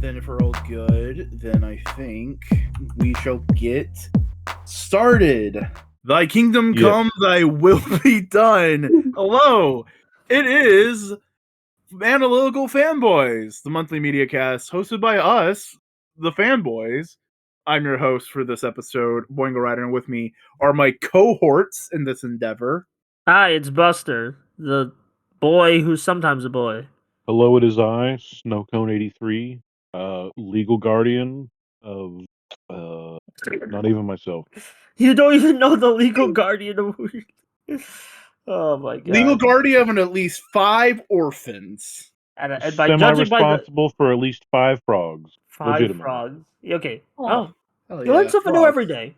then if we're all good, then I think we shall get started. Thy kingdom come, thy will be done. Hello, it is Analytical Fanboys, the monthly media cast hosted by us, the Fanboys. I'm your host for this episode, Boingo Rider, and with me are my cohorts in this endeavor. Hi, it's Buster, the boy who's sometimes a boy. Hello, it is I, Snowcone83, legal guardian of, not even myself. You don't even know the legal guardian of. Oh my god! Legal guardian of at least 5 orphans. And by judging by the Semi-responsible for at least 5 frogs. 5 frogs. Okay. Oh, you learn something new every day.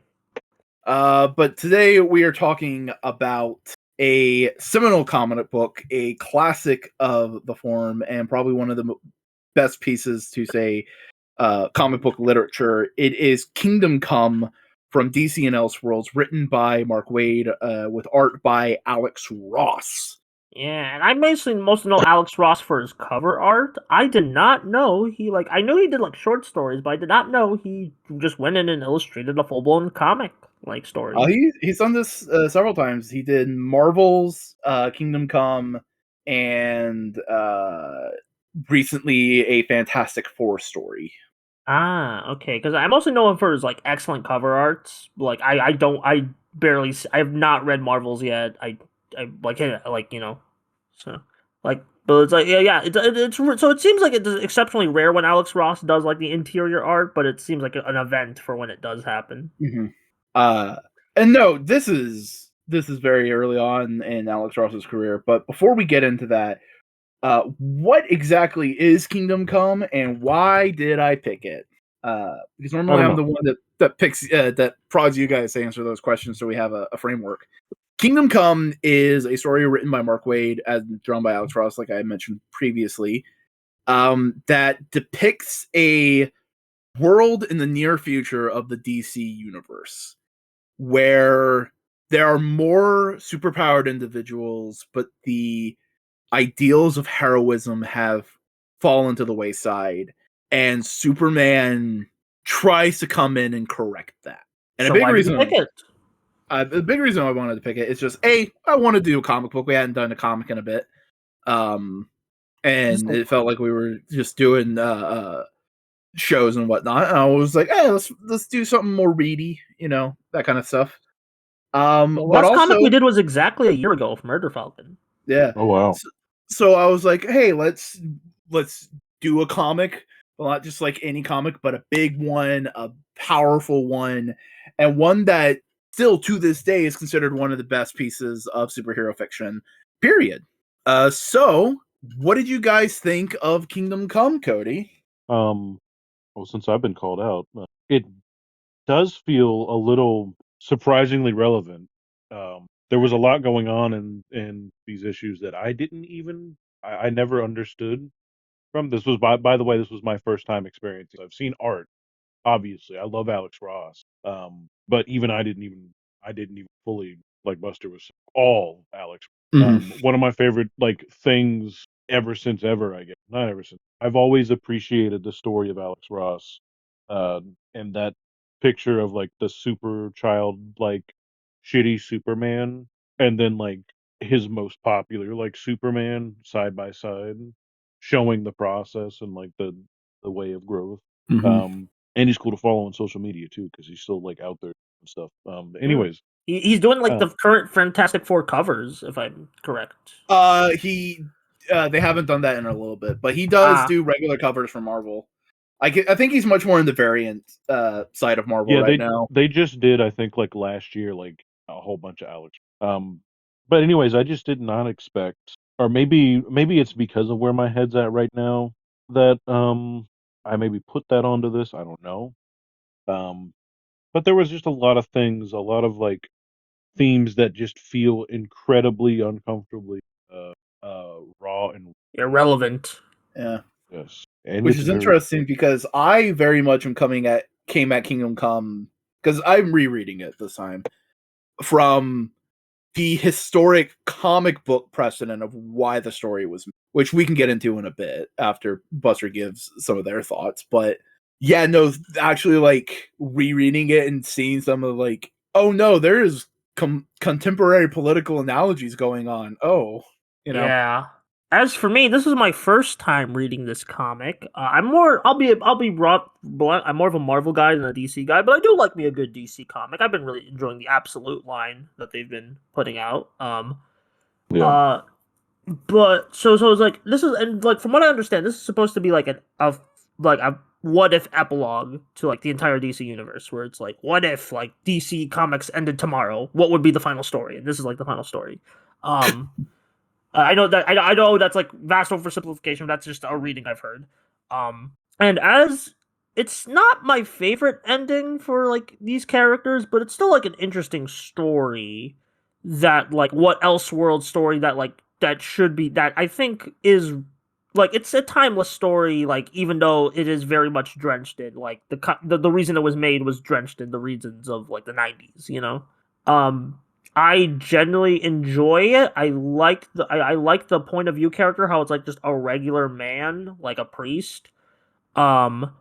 But today we are talking about a seminal comic book, a classic of the form, and probably one of the best pieces to say comic book literature. It is Kingdom Come from DC and Elseworlds, written by Mark Waid, with art by Alex Ross. Yeah, and I mostly know Alex Ross for his cover art. I did not know I knew he did short stories, but I did not know he just went in and illustrated a full-blown comic story. He's done this several times. He did Marvel's Kingdom Come and recently a Fantastic Four story. Okay, because I mostly know him for his excellent cover arts. I have not read Marvels yet. But it's it's so it seems like it's exceptionally rare when Alex Ross does the interior art, but it seems like an event for when it does happen. Mm-hmm. And no, this is very early on in Alex Ross's career. But before we get into that, what exactly is Kingdom Come, and why did I pick it? Because normally I'm the one that picks that prods you guys to answer those questions, so we have a framework. Kingdom Come is a story written by Mark Waid and drawn by Alex Ross, like I mentioned previously, that depicts a world in the near future of the DC universe where there are more superpowered individuals, but the ideals of heroism have fallen to the wayside, and Superman tries to come in and correct that. And so a big why reason, did you pick it? the big reason I wanted to pick it is just I want to do a comic book. We hadn't done a comic in a bit, and it felt like we were just doing shows and whatnot. And I was like, hey, let's do something more reedy, that kind of stuff. The last comic we did was exactly a year ago, Murder Falcon. Yeah. Oh wow. So I was like, hey, let's do a comic, well, not just like any comic, but a big one, a powerful one, and one that still to this day is considered one of the best pieces of superhero fiction, period. So what did you guys think of Kingdom Come, Cody? Well, since I've been called out, it does feel a little surprisingly relevant. There was a lot going on in these issues that I never understood from. This was by the way, this was my first time experiencing. I've seen art, obviously. I love Alex Ross. But even I didn't even fully, like Buster was saying, all Alex. One of my favorite things ever since ever, I guess. Not ever since. I've always appreciated the story of Alex Ross. And that picture of the super child shitty Superman, and then his most popular Superman side by side, showing the process and the way of growth. And he's cool to follow on social media too, because he's still out there and stuff. Anyways, he's doing the current Fantastic Four covers, if I'm correct. They haven't done that in a little bit, but he does do regular covers for Marvel. I think he's much more in the variant side of Marvel now. They just did, I think, last year, a whole bunch of Alex. But anyways, I just did not expect, or maybe it's because of where my head's at right now that I maybe put that onto this. I don't know. But there was just a lot of things, a lot of themes that just feel incredibly uncomfortably raw and irrelevant. Yeah. Yes. Which is interesting because I very much came at Kingdom Come, because I'm rereading it this time, from the historic comic book precedent of why the story was, which we can get into in a bit after Buster gives some of their thoughts. But yeah, no, actually, like rereading it and seeing some of like, oh no, there is contemporary political analogies going on. Oh, Yeah. As for me, this is my first time reading this comic. I'll be blunt. I'm more of a Marvel guy than a DC guy, but I do like me a good DC comic. I've been really enjoying the Absolute line that they've been putting out. Yeah. Uh, but so it's like this is, and like from what I understand, this is supposed to be like a what if epilogue to like the entire DC universe, where it's like, what if like DC Comics ended tomorrow? What would be the final story? And this is like the final story. Um, I know that I know that's like vast oversimplification. That's just a reading I've heard. And as it's not my favorite ending for like these characters, but it's still like an interesting story that like what Elseworld story that like that should be that I think is like it's a timeless story, like even though it is very much drenched in like the reason it was made was drenched in the reasons of like the 90s, you know. um I generally enjoy it. I like the point of view character, how it's like just a regular man, like a priest. um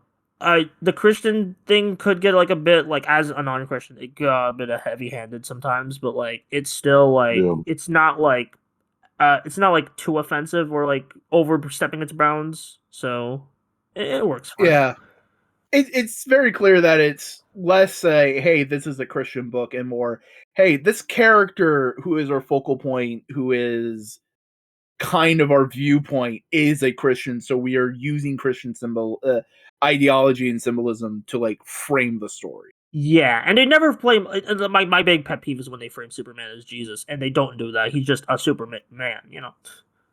the Christian thing could get like a bit like, as a non-Christian, it got a bit heavy-handed sometimes, but like it's still like Yeah. it's not like too offensive or like overstepping its bounds, so it works fine. yeah. It's very clear that it's less say, hey, this is a Christian book, and more, hey, this character who is our focal point, who is kind of our viewpoint, is a Christian, so we are using Christian ideology and symbolism to like frame the story. Yeah, and they never frame. My big pet peeve is when they frame Superman as Jesus, and they don't do that. He's just a Superman man, you know.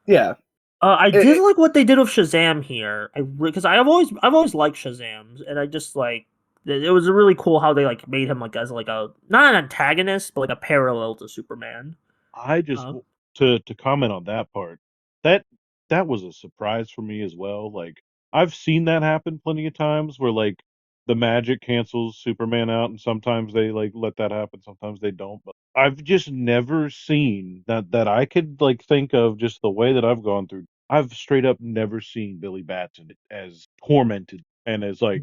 Yeah. I It- did it- like what they did with Shazam here. Because I've always liked Shazam, and I just like it was really cool how they like made him like as like a not an antagonist, but like a parallel to Superman. I just Uh, to comment on that part. That that was a surprise for me as well. Like I've seen that happen plenty of times where like the magic cancels Superman out, and sometimes they like let that happen, sometimes they don't. But I've just never seen that I could like think of, just the way that I've gone through. I've straight up never seen Billy Batson as tormented and as like,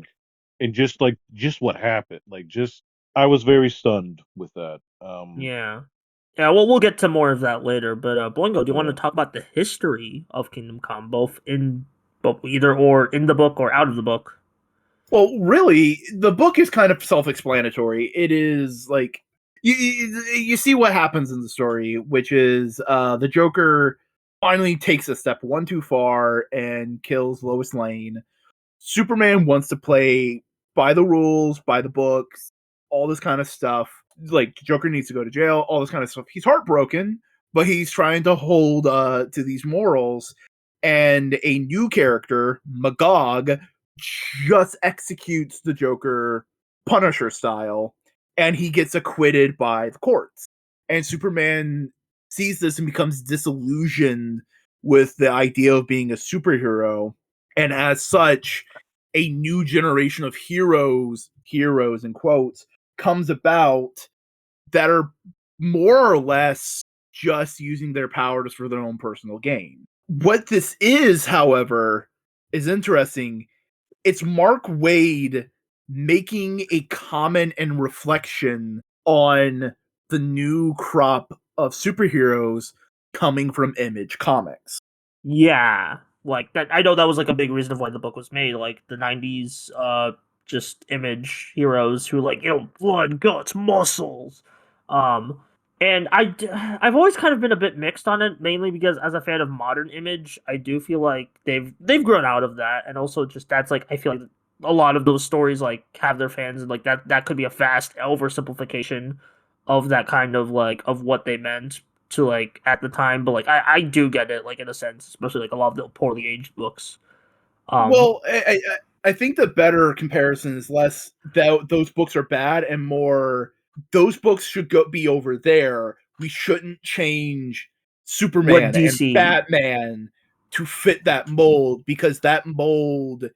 and just what happened. Like just I was very stunned with that. yeah. Yeah, well, we'll get to more of that later. But Boingo, do you want to Yeah. talk about the history of Kingdom Come, both either or in the book or out of the book? Well, really, the book is kind of self-explanatory. It is like you see what happens in the story, which is the Joker finally takes a step one too far and kills Lois Lane. Superman wants to play by the rules, by the books, all this kind of stuff. Like Joker needs to go to jail, all this kind of stuff. He's heartbroken, but he's trying to hold to these morals. And a new character, Magog, just executes the Joker Punisher style, and he gets acquitted by the courts. And Superman sees this and becomes disillusioned with the idea of being a superhero, and as such, a new generation of heroes in quotes, comes about that are more or less just using their powers for their own personal gain. What this is, however, is interesting. It's Mark Waid making a comment and reflection on the new crop of superheroes coming from Image Comics. Yeah, like that. I know that was like a big reason of why the book was made. Like the '90s, just Image heroes who like blood, guts, muscles. Um, and I've always kind of been a bit mixed on it, mainly because as a fan of modern Image, I do feel like they've grown out of that, and also just that's like I feel like a lot of those stories like have their fans, and like that could be a fast oversimplification of that kind of like of what they meant to like at the time, but like I do get it like in a sense, especially like a lot of the poorly aged books. Um, Well, I think the better comparison is less that those books are bad and more those books should be over there. We shouldn't change what Superman and DC? Batman to fit that mold, because that mold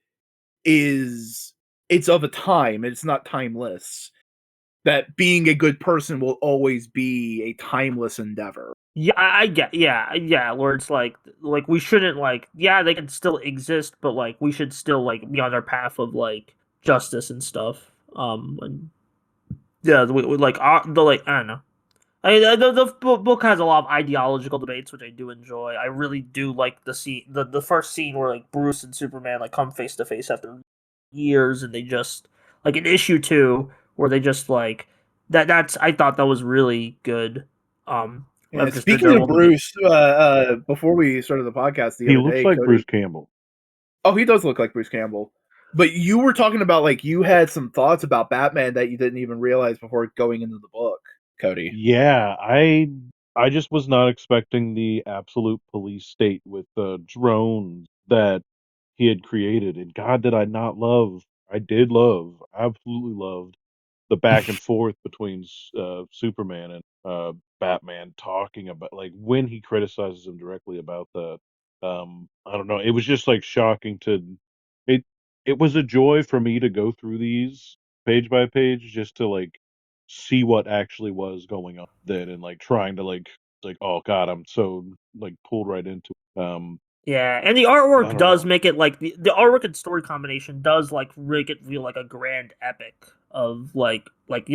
is it's of a time. It's not timeless. that being a good person will always be a timeless endeavor. Yeah, I get, yeah, where it's like we shouldn't like, yeah, they can still exist, but like we should still like be on our path of like justice and stuff. And yeah, we like the like I don't know. The book has a lot of ideological debates, which I do enjoy. I really do like the first scene where like Bruce and Superman like come face to face after years, and they just like in issue 2 where they just like that's I thought that was really good. And Just their speaking of whole debate. Bruce, before we started the podcast the He other looks day, like Cody. Bruce Campbell. Oh, he does look like Bruce Campbell. But you were talking about like you had some thoughts about Batman that you didn't even realize before going into the book, Cody. Yeah, I just was not expecting the absolute police state with the drones that he had created. And God, did I not love? I did love, absolutely loved the back and forth between Superman and Batman talking about like when he criticizes him directly about that. I don't know. It was just like shocking to it. It was a joy for me to go through these page by page just to like see what actually was going on then and like trying to like oh god I'm so like pulled right into it. Yeah, and the I artwork don't does know. make it like the artwork and story combination does like make it feel like a grand epic of like like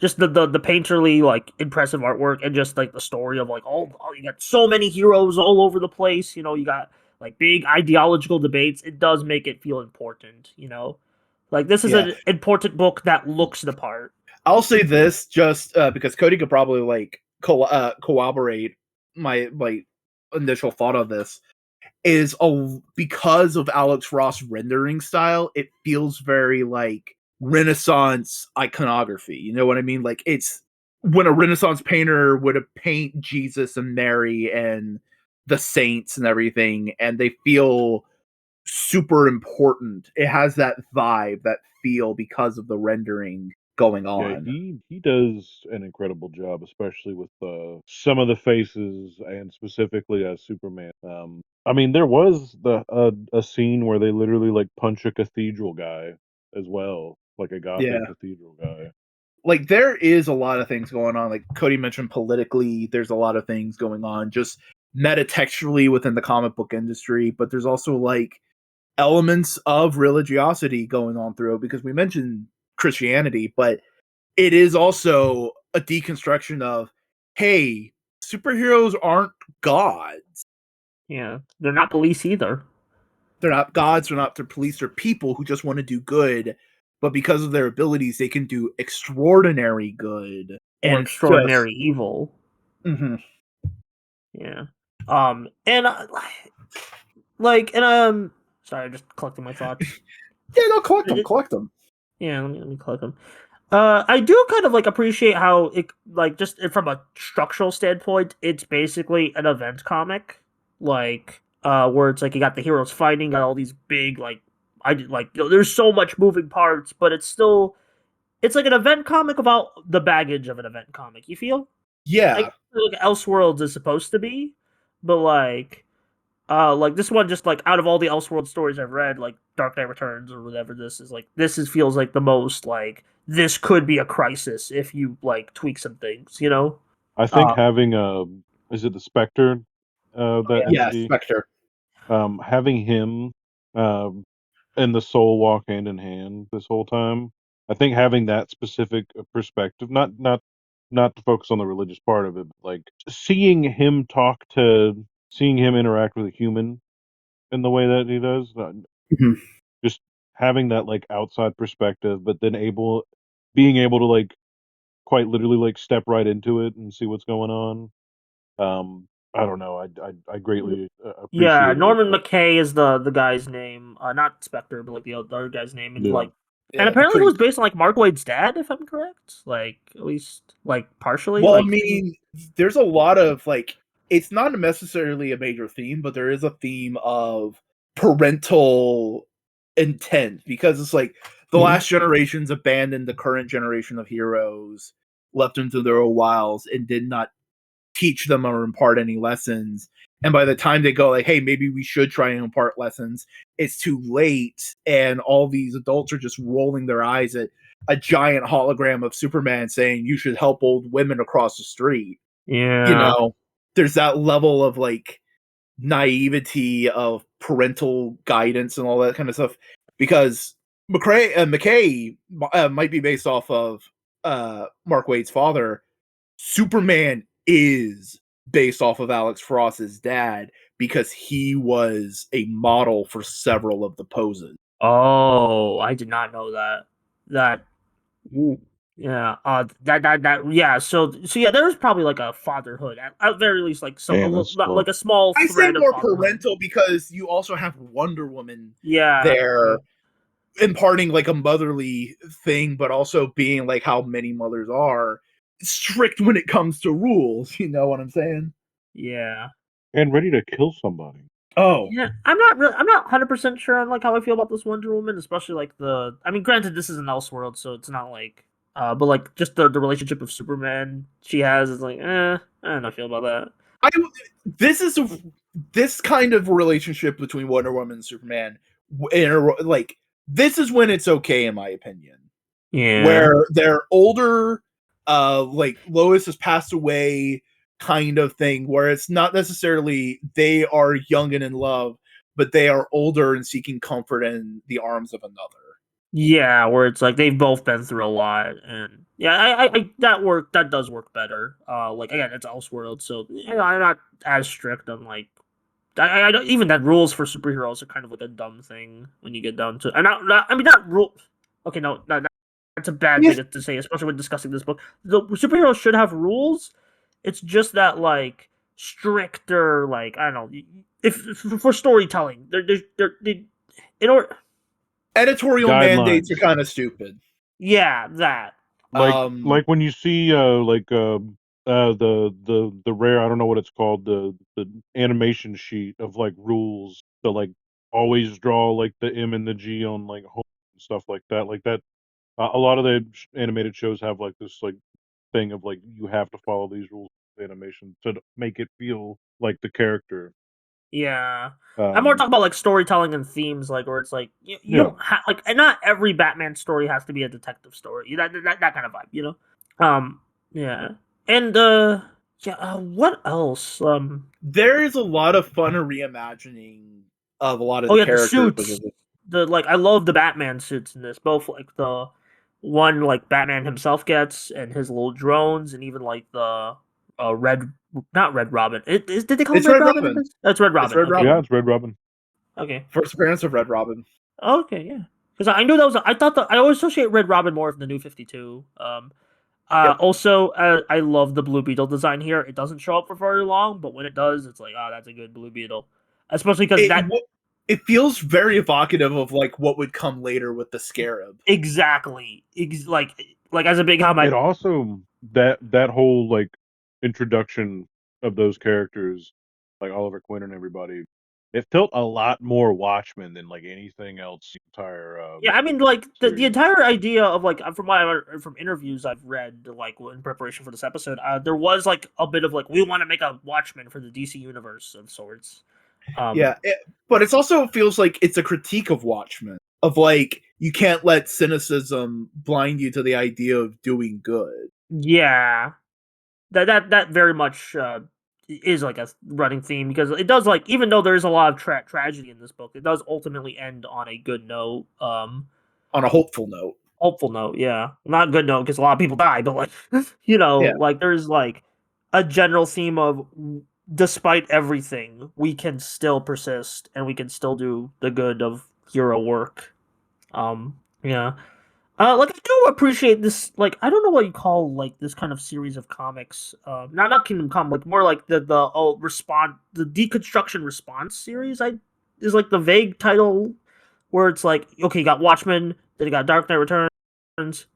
just the painterly like impressive artwork and just like the story of like oh you got so many heroes all over the place, you got like big ideological debates. It does make it feel important. Like this is Yeah. an important book that looks the part. I'll say this just because Cody could probably like corroborate my initial thought of this is because of Alex Ross' rendering style, it feels very like Renaissance iconography. You know what I mean? Like it's when a Renaissance painter would have paint Jesus and Mary and the saints and everything, and they feel super important. It has that vibe, that feel because of the rendering going Yeah, on. he does an incredible job, especially with some of the faces and specifically as Superman. I mean, there was a scene where they literally like punch a cathedral guy as well, like a Yeah. Gotham cathedral guy. Like there is a lot of things going on. Like Cody mentioned politically, there's a lot of things going on just metatextually within the comic book industry, but there's also like elements of religiosity going on through it because we mentioned Christianity, but it is also a deconstruction of, hey, superheroes aren't gods. Yeah, they're not police either. They're not gods, they're not the police, they're people who just want to do good, but because of their abilities, they can do extraordinary good. Or And it's just extraordinary evil. mhm. Yeah. And like, and sorry, I'm just collecting my thoughts. Yeah, no, collect them, It- collect them. yeah, let me collect them. I do kind of like appreciate how it like just from a structural standpoint, it's basically an event comic, like where it's like you got the heroes fighting, got all these big like there's so much moving parts, but it's like an event comic about the baggage of an event comic. You feel? Yeah, Like Elseworlds is supposed to be, but like this one just like out of all the Elseworld stories I've read, like Dark Knight Returns or whatever this is feels like the most like this could be a crisis if you like tweak some things. I think having is it the Spectre that yeah, entity Spectre. having him um and the soul walk hand in hand this whole time. I think having that specific perspective, not to focus on the religious part of it, but like seeing him interact with a human in the way that he does, Mhm. just having that like outside perspective, but then being able to like quite literally like step right into it and see what's going on. I don't know. I greatly Yeah, appreciated it. Norman McKay is the guy's name, not Spectre, but like the other guy's name, and Yeah. like, and Yeah, the apparently it was priest. based on like Mark Waid's dad, if I'm correct. Like at least like partially. Well, I Like mean, there's a lot of like, it's not necessarily a major theme, but there is a theme of parental intent because it's like the last generations abandoned the current generation of heroes, left them to their own wiles, and did not teach them or impart any lessons. And by the time they go like, hey, maybe we should try and impart lessons, it's too late, and all these adults are just rolling their eyes at a giant hologram of Superman saying you should help old women across the street. Yeah. There's that level of like naivety of parental guidance and all that kind of stuff, because McKay might be based off of Mark Waid's father. Superman is based off of Alex Frost's dad because he was a model for several of the poses. Oh, I did not know that. That. Ooh. Yeah. Yeah. So yeah, there's probably like a fatherhood at very least, like like a small I say thread of more fatherhood. parental because you also have Wonder Woman Yeah. there imparting like a motherly thing, but also being like how many mothers are strict when it comes to rules. You know what I'm saying? Yeah. And ready to kill somebody. Oh, Yeah, I'm not 100% sure on like how I feel about this Wonder Woman, especially like I mean, granted, this is an Elseworld, so it's not like, but like just the relationship of Superman she has is like, I don't know, feel about that. this is this kind of relationship between Wonder Woman and Superman. Like this is when it's okay, in my opinion. Yeah, Where they're older, like Lois has passed away, kind of thing, where it's not necessarily they are young and in love, but they are older and seeking comfort in the arms of another. yeah, where it's like they've both been through a lot, and yeah, I that does work better. Like again, it's Elseworld, so you know, I'm not as strict on like. I don't even that rules for superheroes are kind of like a dumb thing when you get down to, and I mean not rule. Okay, no, that's a bad Yes. thing to say, especially when discussing this book. The superheroes should have rules. It's just that like stricter, like I don't know, if for storytelling, they in order. Editorial mandates Guidelines. are kind of stupid. Yeah, that. Like when you see the rare, I don't know what it's called, the animation sheet of like rules to like always draw like the M and the G on like home and stuff like that. Like that, a lot of the animated shows have like this like thing of like you have to follow these rules of animation to make it feel like the character. Yeah. I'm more talking about like storytelling and themes, like where it's like you Yeah. don't have like, and not every Batman story has to be a detective story. That kind of vibe, you know. Yeah, and yeah. What else? There is a lot of fun reimagining of a lot of Oh the yeah, the characters. suits. The like, I love the Batman suits in this. Both like the one like Batman himself gets, and his little drones, and even like the Red, not Red Robin. Did they call him It's Red Red Robin? Robin. That's Red It's Robin. Red Okay. Yeah, Robin. it's Red Robin. Okay. First appearance of Red Robin. Okay, yeah. Because I knew that was. I thought that I always associate Red Robin more with the New 52. Yep. Also, I love the Blue Beetle design here. It doesn't show up for very long, but when it does, it's like, oh, that's a good Blue Beetle. Especially because It feels very evocative of like what would come later with the Scarab. exactly, like as a big how It also that whole like introduction of those characters, like Oliver Queen and everybody, it felt a lot more Watchmen than like anything else. The entire yeah, I mean, like the series. entire idea of like from interviews I've read, like in preparation for this episode, there was like a bit of like we want to make a Watchmen for the DC universe of sorts. But it also feels like it's a critique of Watchmen, of like you can't let cynicism blind you to the idea of doing good. Yeah, that very much is like a running theme, because it does, like, even though there is a lot of tragedy in this book, it does ultimately end on a good note. On a hopeful note. Hopeful note, yeah, not good note because a lot of people die, but like Yeah. like there's like a general theme of despite everything, we can still persist and we can still do the good of hero work. Yeah. Like I do appreciate this. Like I don't know what you call like this kind of series of comics. Not Kingdom Come, like more like the deconstruction response series. Is like the vague title where it's like, okay, you got Watchmen, then you got Dark Knight Returns,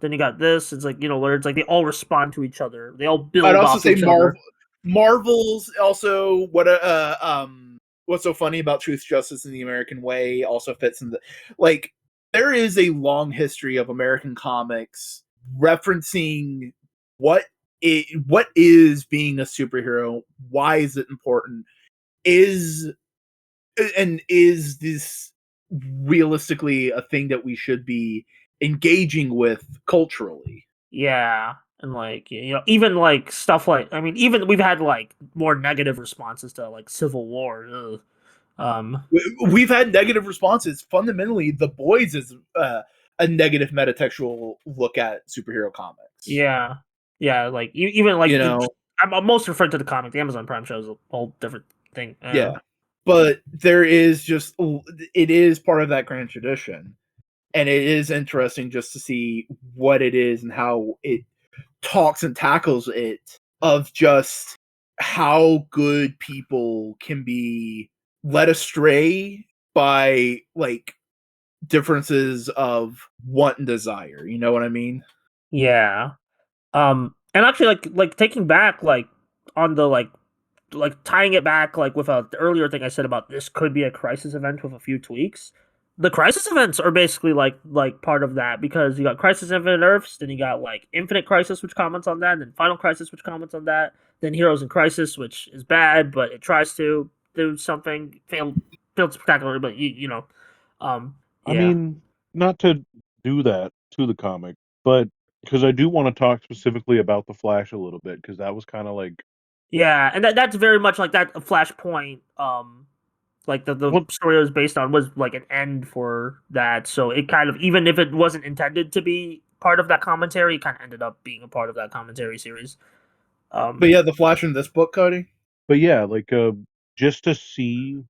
then you got this. It's like, where it's like they all respond to each other. They all build I'd also off say each other. Marvel's also what's so funny about Truth, Justice, and the American Way also fits in the like there is a long history of American comics referencing what is being a superhero, why is it important, is this realistically a thing that we should be engaging with culturally? Yeah, and like even like stuff like even we've had like more negative responses to like Civil War. Ugh. We've had negative responses. Fundamentally, The Boys is a negative metatextual look at superhero comics. Yeah, yeah, like even like You know, I'm most referring to the comic. The Amazon Prime show is a whole different thing. yeah. But there is just it is part of that grand tradition, and it is interesting just to see what it is and how it talks and tackles it, of just how good people can be led astray by like differences of want and desire. You know what I mean? Yeah. And actually, like taking back on the like tying it back like with the earlier thing I said about this could be a crisis event with a few tweaks. The crisis events are basically like part of that because you got Crisis Infinite Earths, then you got like Infinite Crisis, which comments on that, and then Final Crisis, which comments on that, then Heroes in Crisis, which is bad, but it tries to do something, failed spectacularly, but um, I yeah. mean, not to do that to the comic, but because I do want to talk specifically about the Flash a little bit, because that was kind of like, Yeah, and that's very much like that Flashpoint. Like the well, story it was based on was like an end for that. So it kind of, even if it wasn't intended to be part of that commentary, it kind of ended up being a part of that commentary series. But yeah, the Flash in this book, Cody. but yeah, like just to see,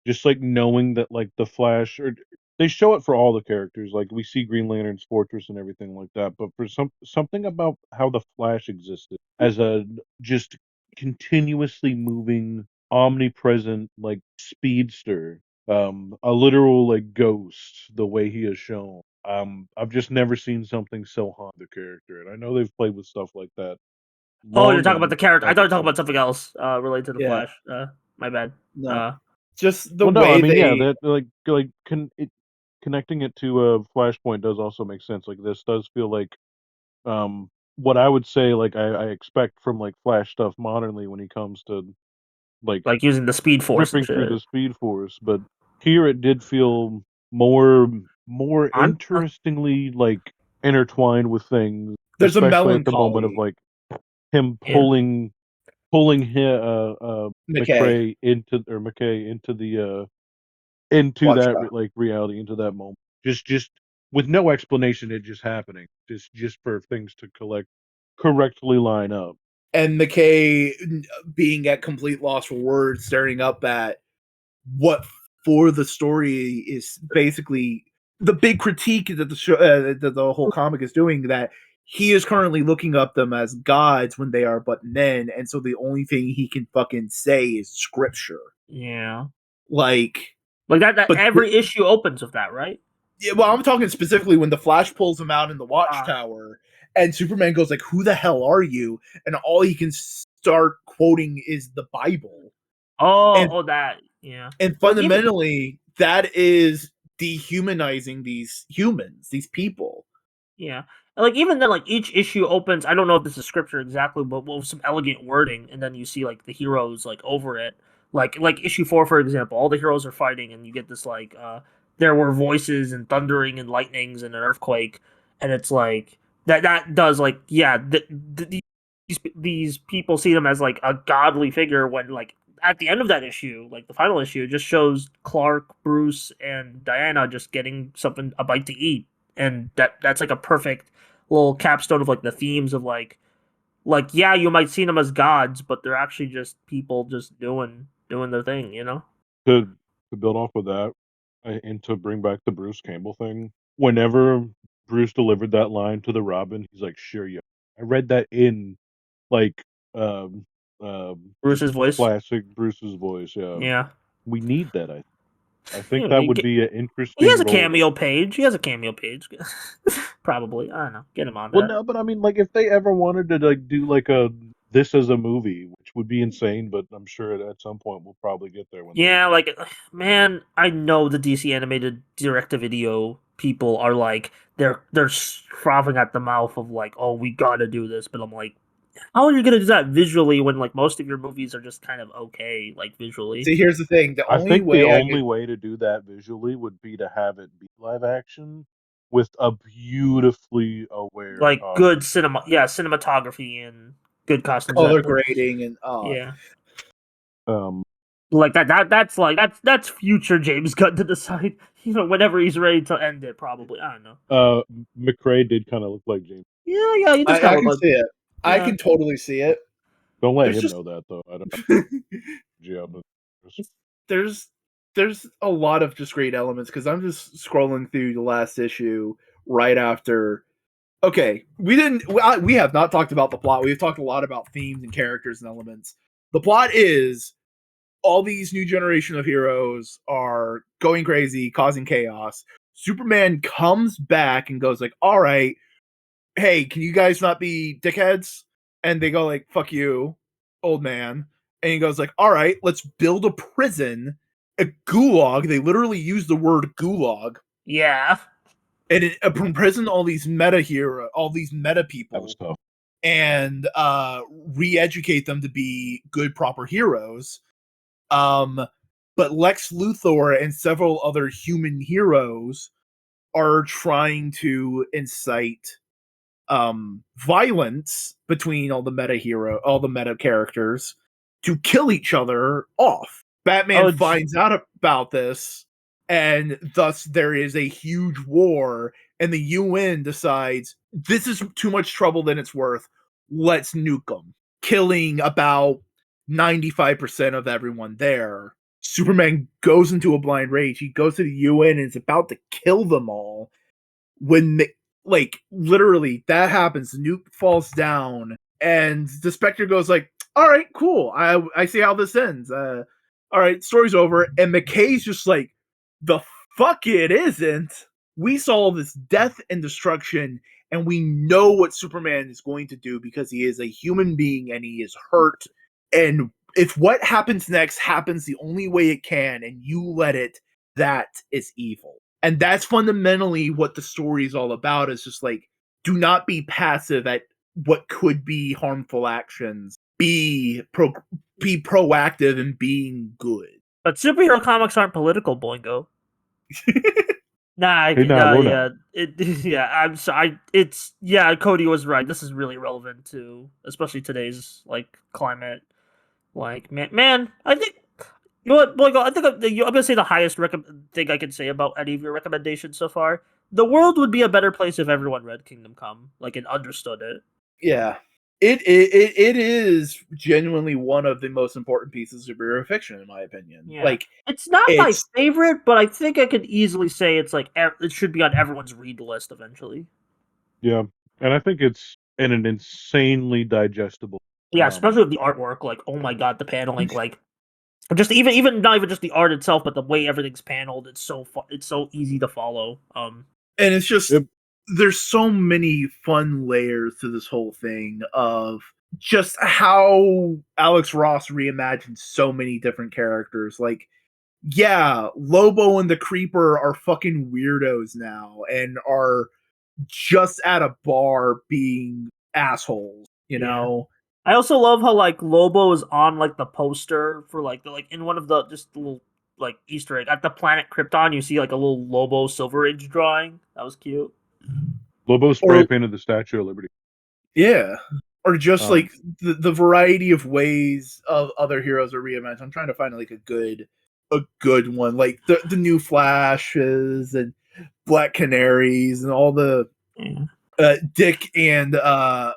just like knowing that like the Flash, or they show it for all the characters, like we see Green Lantern's fortress and everything like that, but for something about how the Flash existed as a just continuously moving, omnipresent like speedster, a literal like ghost, the way he is shown. I've just never seen something so haunt the character, and I know they've played with stuff like that Oh, you're long talking about and the character. I back thought you and were talking forth. about something else related to the Yeah, Flash. My bad. no, Uh, just the Well, no, I way mean, yeah, they. that connecting it to Flashpoint does also make sense. Like this does feel like what I would say like I expect from like Flash stuff modernly when he comes to like like using the Speed Force and ripping through shit. the Speed Force, but here it did feel more On. interestingly like intertwined with things, There's a especially at the moment of melancholy. like him Yeah. pulling McKay McKay into the into that Watchtower. like reality, into that moment, just with no explanation, it just happening, just for things to correctly line up. And McKay being at complete loss for words, staring up at what for the story is basically the big critique that the show, that the whole comic is doing, that he is currently looking up them as gods when they are but men, and so the only thing he can fucking say is scripture. Yeah. Like, Like that but every issue opens with that, right? yeah, well, I'm talking specifically when the Flash pulls him out in the Uh, Watchtower, and Superman goes like, "Who the hell are you?" And all he can start quoting is the Bible, and that. Yeah. Like even fundamentally, that is dehumanizing these humans, these people. Yeah. And, like even then, like each issue opens. I don't know if this is scripture exactly, but with some elegant wording, and then you see like the heroes like over it. Like issue 4, for example, all the heroes are fighting, and you get this there were voices and thundering and lightnings and an earthquake, and it's like that does like these people see them as like a godly figure when like at the end of that issue, like the final issue, it just shows Clark, Bruce, and Diana just getting something a bite to eat, and that's like a perfect little capstone of like the themes of like yeah, you might see them as gods, but they're actually just people just doing their thing, you know? to to build off of that, and to bring back the Bruce Campbell thing, whenever Bruce delivered that line to the Robin, he's like, "Sure, yeah, I read that in like um just Bruce's voice. classic Bruce's voice." Yeah, Yeah. we need that. I think You that know, would be an he has interesting a role to. cameo page. He has a cameo page. Probably. I don't know. Get him on Well, that. no, but I mean, like, if they ever wanted to like do like a this as a movie, which would be insane, but I'm sure at some point we'll probably get there when they. Yeah, like man, I know the DC animated direct-to-video people are like they're frothing at the mouth of like, oh, we gotta do this, but I'm like, How are you gonna do that visually when like most of your movies are just kind of okay, like visually? See, here's the thing: the I only think way the I only could, way to do that visually would be to have it be live action with a beautifully aware Like costume. good cinematography and good costumes. color That grading and yeah, Um, like that's future James Gunn to decide. Whenever he's ready to end it, probably. I don't know. McRae did kind of look like James. Yeah, he does kind I of can look like see it. I yeah. can totally see it. Don't let There's him just know that though. I don't. Yeah, but there's there's a lot of just great elements because I'm just scrolling through the last issue right after. Okay, we have not talked about the plot. We've talked a lot about themes and characters and elements. The plot is all these new generation of heroes are going crazy, causing chaos. Superman comes back and goes like, "All right, hey, can you guys not be dickheads?" And they go like, "Fuck you, old man." And he goes like, "All right, let's build a prison, a gulag." They literally use the word gulag, Yeah. and it imprison all these all these meta that was people, tough. and re-educate them to be good, proper heroes. Um, but Lex Luthor and several other human heroes are trying to incite violence between all the meta characters to kill each other off. Batman Oh, finds out about this, and thus there is a huge war, and the UN decides this is too much trouble than it's worth. Let's nuke them, killing about 95% of everyone there. Superman goes into a blind rage. He goes to the UN and is about to kill them all when like literally that happens. The nuke falls down, and the Spectre goes like, "All right, cool. I see how this ends. All right, story's over." And McKay's just like, "The fuck it isn't. We saw this death and destruction, and we know what Superman is going to do because he is a human being and he is hurt. And if what happens next happens the only way it can, and you let it, that is evil." And that's fundamentally what the story is all about, is just like, do not be passive at what could be harmful actions. Be proactive in being good. but superhero comics aren't political, Boingo. Nah, Hey, now we're yeah, not. yeah. I'm sorry. It's yeah. Cody was right. This is really relevant to, especially today's like climate. Like man, I think you know what, Boingo. I think I'm gonna say the highest thing I can say about any of your recommendations so far. The world would be a better place if everyone read Kingdom Come, like and understood it. Yeah. It is genuinely one of the most important pieces of superhero fiction, in my opinion. Yeah, Like, it's not my it's favorite, but I think I could easily say it's like it should be on everyone's read list eventually. Yeah, and I think it's in an insanely digestible. Yeah, especially with the artwork. Like, oh my god, the paneling. Like, just even not even just the art itself, but the way everything's paneled. It's it's so easy to follow. and it's just Yep. there's so many fun layers to this whole thing of just how Alex Ross reimagined so many different characters. Like, yeah, Lobo and the Creeper are fucking weirdos now and are just at a bar being assholes, you Yeah. know? I also love how like Lobo is on like the poster for like the like in one of the just the little like Easter egg at the planet Krypton. You see like a little Lobo Silver Age drawing. That was cute. Lobo spray Or painted the Statue of Liberty. yeah. Or just Um, like the variety of ways of other heroes are reimagined. I'm trying to find like a good one. Like the new Flashes and Black Canaries and all the Yeah. Dick and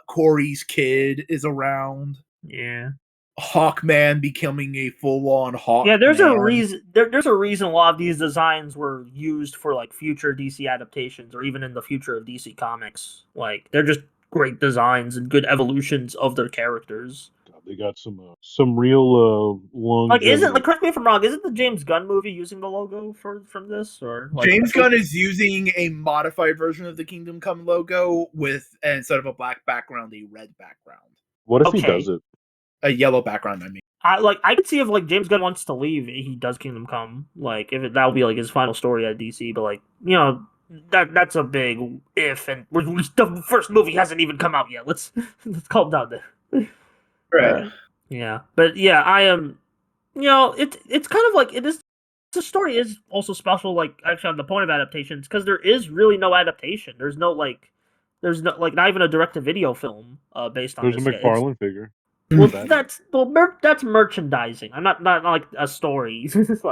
Corey's kid is around. Yeah. Hawkman becoming a full on Yeah, there's a Hawkman. reason. There's a reason a lot of these designs were used for like future DC adaptations, or even in the future of DC Comics. Like they're just great designs and good evolutions of their characters. God, they got some real Like, isn't longevity. like correct me if I'm wrong? Isn't the James Gunn movie using the logo from this, or like James Gunn is using a modified version of the Kingdom Come logo with instead of a black background, a red background. What if he okay? does it? A yellow background, I mean. I could see if like James Gunn wants to leave, he does Kingdom Come. Like if that would be like his final story at DC, but like that's a big if, and the first movie hasn't even come out yet. Let's calm down there. Right. Yeah, but yeah, I am. It's kind of like it is. The story is also special. Like actually, on the point of adaptations, because there is really no adaptation. There's no like not even a direct-to-video film based on There's a this yet. It's McFarlane figure. well, Batman. that's merchandising. I'm not like a story. It's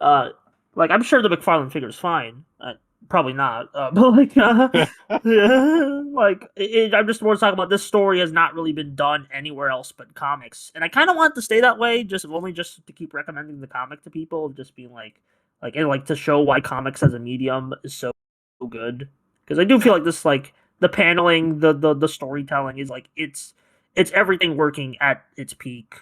uh, like I'm sure the McFarlane figure is fine. Probably not. But I'm just more talking about this story has not really been done anywhere else but comics, and I kind of want it to stay that way. Just to keep recommending the comic to people, just being and like to show why comics as a medium is so good. Because I do feel like this the paneling, the storytelling is it's everything working at its peak,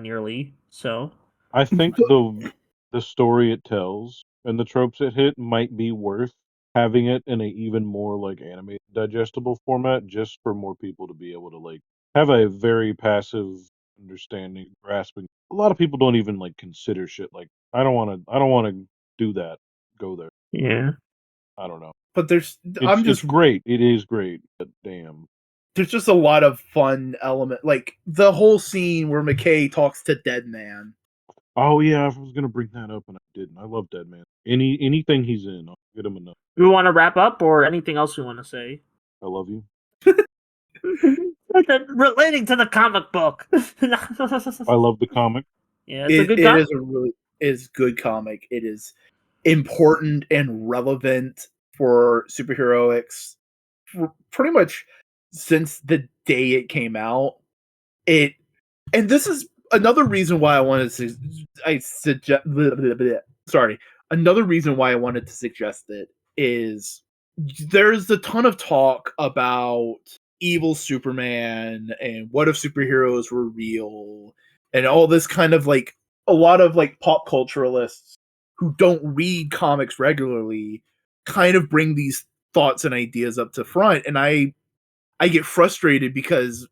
nearly. So I think the story it tells and the tropes it hit might be worth having it in a even more like animated digestible format just for more people to be able to like have a very passive understanding grasping. A lot of people don't even like consider shit like I don't want to do that, go there. yeah, I don't know. But It's great. It is great, but damn. there's just a lot of fun element, like the whole scene where McKay talks to Dead Man. Oh yeah, I was gonna bring that up and I didn't. I love Dead Man. Anything he's in, I'll get him enough. we want to wrap up or anything else we want to say. I love you. Relating to the comic book. I love the comic. Yeah, it's a good It comic. is good comic. It is important and relevant for superheroics for pretty much since the day it came out. It and this is another reason why I wanted to sorry. Another reason why I wanted to suggest it is there's a ton of talk about evil Superman and what if superheroes were real and all this kind of like a lot of like pop culturalists who don't read comics regularly kind of bring these thoughts and ideas up to front, and I get frustrated because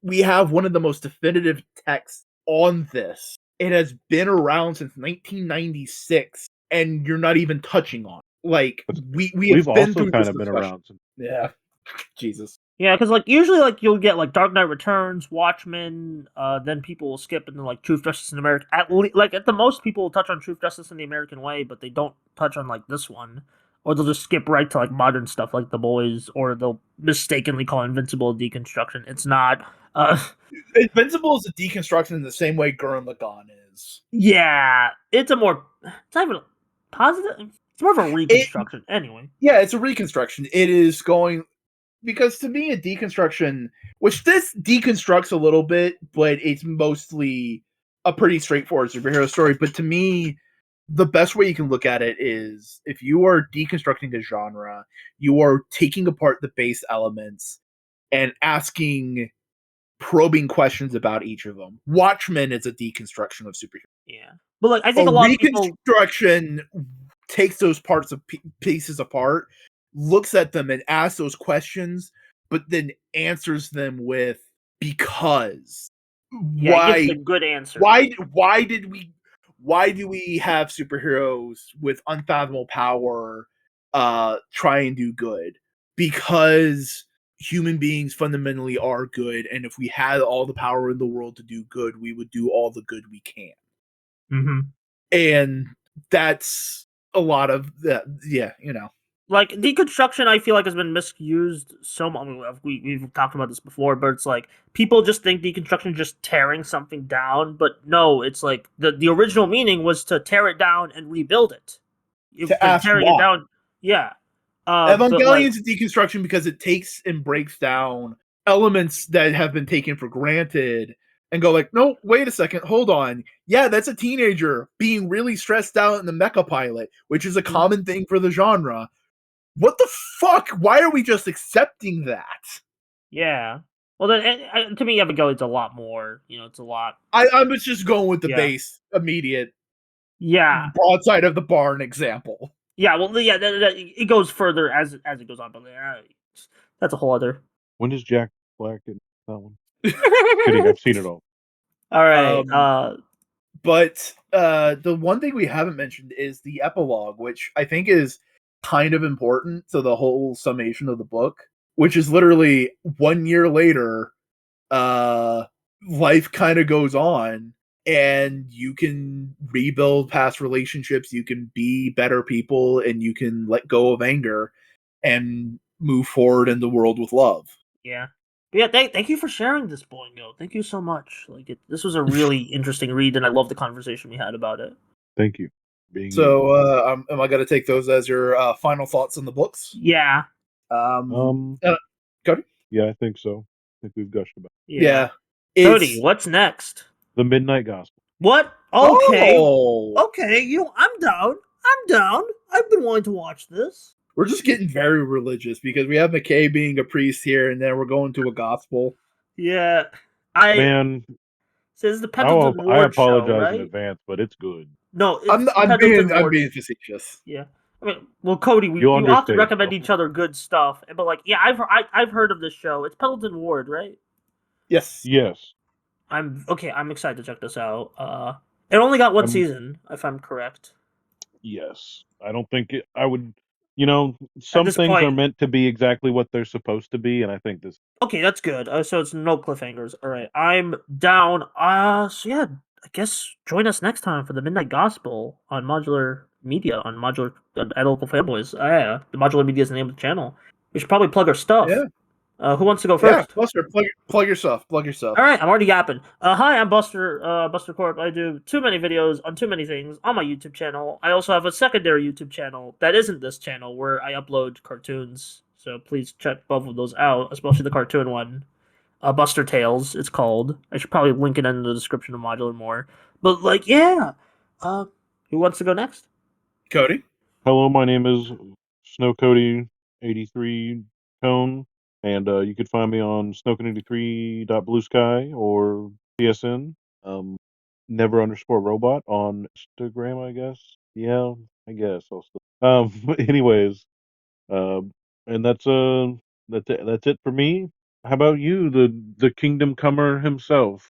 we have one of the most definitive texts on this. It has been around since 1996, and you're not even touching on it. Like we We've have been also through kind this of been discussion. around since Yeah, Jesus. Yeah, because usually you'll get Dark Knight Returns, Watchmen, then people will skip into Truth, Justice, and America. At the most, people will touch on Truth, Justice, and the American Way, but they don't touch on this one, or they'll just skip right to modern stuff like The Boys, or they'll mistakenly call Invincible a deconstruction. It's not. Invincible is a deconstruction in the same way Gurren Lagann is. Yeah, it's not even positive. It's more of a reconstruction, anyway. Yeah, it's a reconstruction. It is going because to me a deconstruction, which this deconstructs a little bit, but it's mostly a pretty straightforward superhero story. But to me, the best way you can look at it is if you are deconstructing a genre, you are taking apart the base elements and asking probing questions about each of them. Watchmen is a deconstruction of superheroes. Yeah, but I think A a lot of people. reconstruction takes those parts of pieces apart, looks at them and asks those questions, but then answers them with because. Yeah, it gives Why? a good answer. Why do we have superheroes with unfathomable power try and do good? Because human beings fundamentally are good, and if we had all the power in the world to do good, we would do all the good we can. Mm-hmm. And that's a lot of that. Yeah, Deconstruction, I feel has been misused so much. We've talked about this before, but it's people just think deconstruction is just tearing something down, but no, it's the original meaning was to tear it down and rebuild it. to ask Tearing it why. down, yeah. But Evangelion's a deconstruction because it takes and breaks down elements that have been taken for granted and go no, wait a second, hold on. Yeah, that's a teenager being really stressed out in the mecha pilot, which is a common thing for the genre. What the fuck? Why are we just accepting that? Yeah. Well, then to me, Evangelion's a lot more. It's a lot. I was just going with the Yeah. base immediate. Yeah. Broadside of the barn example. Yeah. Well, yeah. It goes further as it goes on, but that's a whole other. When is Jack Black in that one? Kidding, I've seen it all. All right. But the one thing we haven't mentioned is the epilogue, which I think is kind of important to the whole summation of the book, which is literally 1 year later, life kind of goes on, and you can rebuild past relationships, you can be better people, and you can let go of anger and move forward in the world with love. Yeah. But yeah, thank you for sharing this, Boingo. Thank you so much. This was a really interesting read, and I love the conversation we had about it. Thank you. Being you. So, am I going to take those as your final thoughts on the books? Yeah. Cody? Yeah, I think so. I think we've gushed about it. Yeah. Cody, what's next? The Midnight Gospel. What? Okay. Oh! Okay, I'm down. I'm down. I've been wanting to watch this. We're just getting very religious because we have McKay being a priest here, and then we're going to a gospel. Yeah. Man, Says the Pendleton I Ward apologize show, right? in advance, but it's good. No, it's I'm being facetious. Yeah. I mean, well, Cody, we often recommend each other good stuff, but like, yeah, I've heard of this show. It's Pendleton Ward, right? Yes. Yes. I'm excited to check this out. It only got one season, if I'm correct. Yes, I don't think I would. You know, some things are meant to be exactly what they're supposed to be, and I think this. Okay, that's good. So it's no cliffhangers. All right, I'm down. So yeah, I guess join us next time for the Midnight Gospel on Modular Media on Modular Analytical Fanboys. Yeah, the Modular Media is the name of the channel. We should probably plug our stuff. Yeah. Who wants to go first? Yeah, Buster, plug yourself. Plug yourself. All right, I'm already yapping. Hi, I'm Buster. Buster Corp. I do too many videos on too many things on my YouTube channel. I also have a secondary YouTube channel that isn't this channel where I upload cartoons. So please check both of those out, especially the cartoon one. Buster Tales, it's called. I should probably link it in the description of Modular more. But like, yeah. Who wants to go next? Cody. Hello, my name is Snow Cody 83 Cone. And you could find me on snowcon83.bluesky or PSN. Never_robot on Instagram, I guess. Yeah, I guess I'll still. Anyways, and that's it for me. How about you, the Kingdom Comer himself?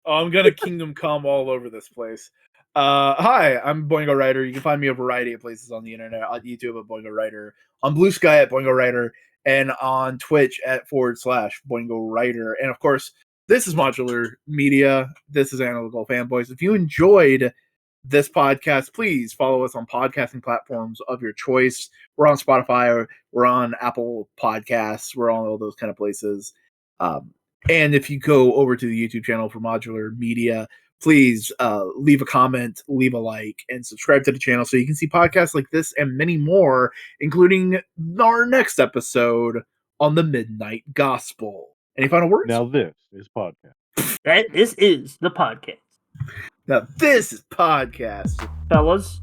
Oh, I'm gonna Kingdom Come all over this place. Hi, I'm Boingo Writer. You can find me a variety of places on the internet, on YouTube at Boingo Writer, on Bluesky at Boingo Writer, and on Twitch at /Boingo Writer. And of course, this is Modular Media. This is Analytical Fanboys. If you enjoyed this podcast, please follow us on podcasting platforms of your choice. We're on Spotify, we're on Apple Podcasts, we're on all those kind of places. And if you go over to the YouTube channel for Modular Media, please leave a comment, leave a like, and subscribe to the channel so you can see podcasts like this and many more, including our next episode on the Midnight Gospel. Any final words? Now this is podcast. This is the podcast. Now this is podcast. Fellas,